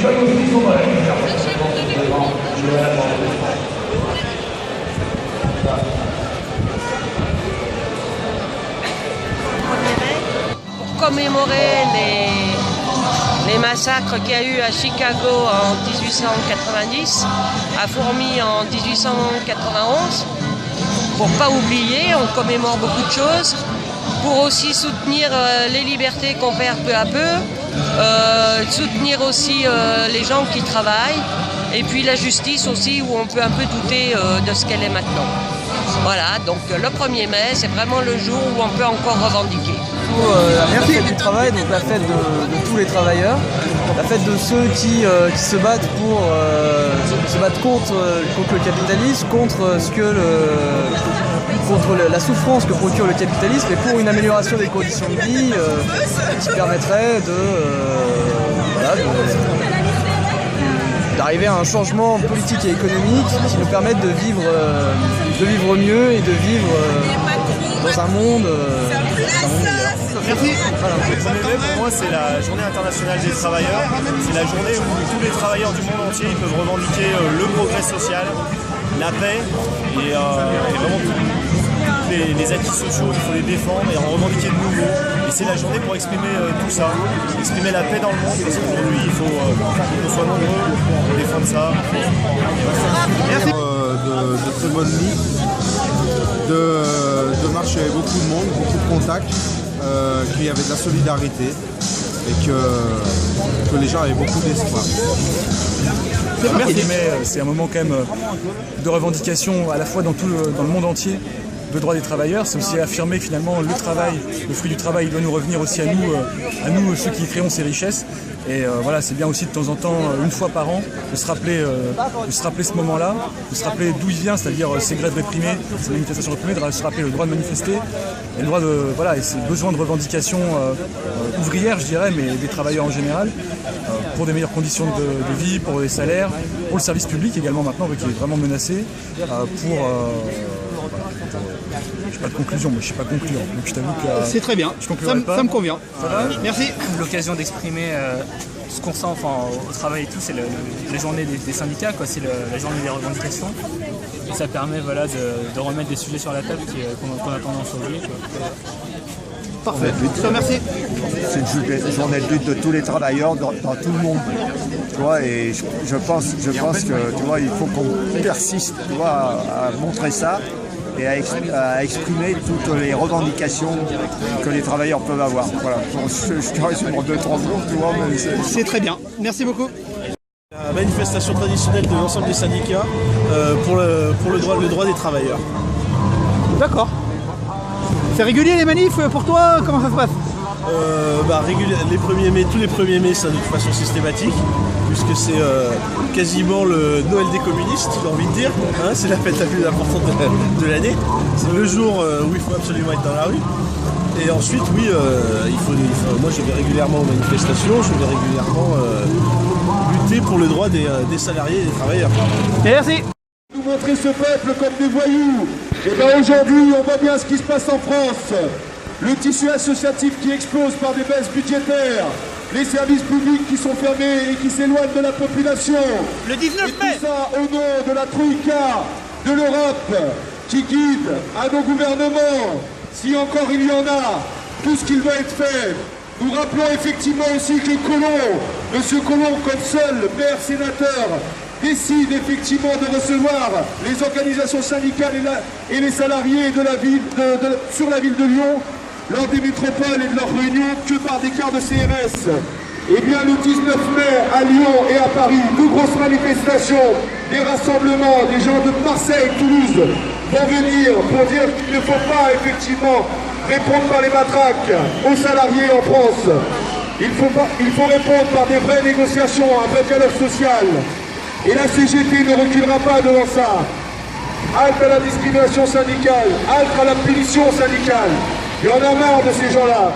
Pour commémorer les massacres qu'il y a eu à Chicago en 1890, à Fourmi en 1891. Pour pas oublier, on commémore beaucoup de choses. Pour aussi soutenir les libertés qu'on perd peu à peu, soutenir aussi les gens qui travaillent, et puis la justice aussi, où on peut un peu douter de ce qu'elle est maintenant. Voilà, donc le 1er mai, c'est vraiment le jour où on peut encore revendiquer. La fête du travail, donc la fête de tous les travailleurs, la fête de ceux qui se battent contre le capitalisme, contre la souffrance que procure le capitalisme, et pour une amélioration des conditions de vie qui permettrait d'arriver à un changement politique et économique qui nous permette de vivre mieux et de vivre dans un monde meilleur. Merci. Voilà. Le 1er mai, pour moi, c'est la journée internationale des travailleurs. C'est la journée où tous les travailleurs du monde entier peuvent revendiquer le progrès social, la paix et vraiment tous les acquis sociaux. Il faut les défendre et en revendiquer de nouveaux. Et c'est la journée pour exprimer tout ça, exprimer la paix dans le monde. Parce qu'aujourd'hui, il faut qu'on soit nombreux pour défendre ça. Merci. De très bonnes nuits, de marches avec beaucoup de monde, beaucoup de contacts, qu'il y avait de la solidarité et que les gens avaient beaucoup d'espoir. Merci. C'est un moment quand même de revendication à la fois dans le monde entier de droits des travailleurs. C'est aussi affirmer que finalement le travail, le fruit du travail, il doit nous revenir aussi à nous ceux qui créons ces richesses. Et voilà, c'est bien aussi de temps en temps, une fois par an, de se rappeler ce moment-là, de se rappeler d'où il vient, c'est-à-dire ces grèves réprimées, ces manifestations réprimées, de se rappeler le droit de manifester et le droit et ces besoins de revendication ouvrières, je dirais, mais des travailleurs en général, pour des meilleures conditions de vie, pour les salaires, pour le service public également maintenant, qui est vraiment menacé, je n'ai pas de conclusion, mais je ne sais pas conclure. Donc je t'avoue que c'est très bien, ça me convient. Merci. L'occasion d'exprimer ce qu'on sent au travail et tout, c'est la journée des syndicats, c'est la journée des revendications. Et ça permet de remettre des sujets sur la table qu'on a tendance à oublier. Parfait, merci. C'est une journée de lutte de tous les travailleurs dans tout le monde. Tu vois, et je pense que tu vois, il faut qu'on persiste, tu vois, à montrer ça et à exprimer toutes les revendications que les travailleurs peuvent avoir. Voilà. Je te résume en 2-3 secondes, tu vois, mais c'est très bien. Merci beaucoup. La manifestation traditionnelle de l'ensemble des syndicats pour le droit des travailleurs. D'accord. C'est régulier les manifs pour toi? Comment ça se passe? Tous les 1er mai, c'est de toute façon systématique, puisque c'est quasiment le Noël des communistes, j'ai envie de dire. C'est la fête la plus importante de l'année. C'est le jour où il faut absolument être dans la rue. Et ensuite, oui, moi je vais régulièrement aux manifestations, je vais régulièrement lutter pour le droit des salariés et des travailleurs. Merci. Nous montrer ce peuple comme des voyous. Et bien aujourd'hui, on voit bien ce qui se passe en France. Le tissu associatif qui explose par des baisses budgétaires, les services publics qui sont fermés et qui s'éloignent de la population. Le 19 mai. Et tout ça au nom de la troïka, de l'Europe, qui guide à nos gouvernements, si encore il y en a, tout ce qu'il va être fait. Nous rappelons effectivement aussi que Collomb, M. Collomb, comme seul maire sénateur, décide effectivement de recevoir les organisations syndicales et les salariés de la ville, sur la ville de Lyon, lors des métropoles et de leurs réunions, que par des quarts de CRS. Eh bien, le 19 mai, à Lyon et à Paris, deux grosses manifestations, des rassemblements, des gens de Marseille, Toulouse, vont venir pour dire qu'il ne faut pas, effectivement, répondre par les matraques aux salariés en France. Il faut répondre par des vraies négociations, un vrai dialogue social. Et la CGT ne reculera pas devant ça. Halte à la discrimination syndicale, halte à la punition syndicale. Et on a marre de ces gens-là.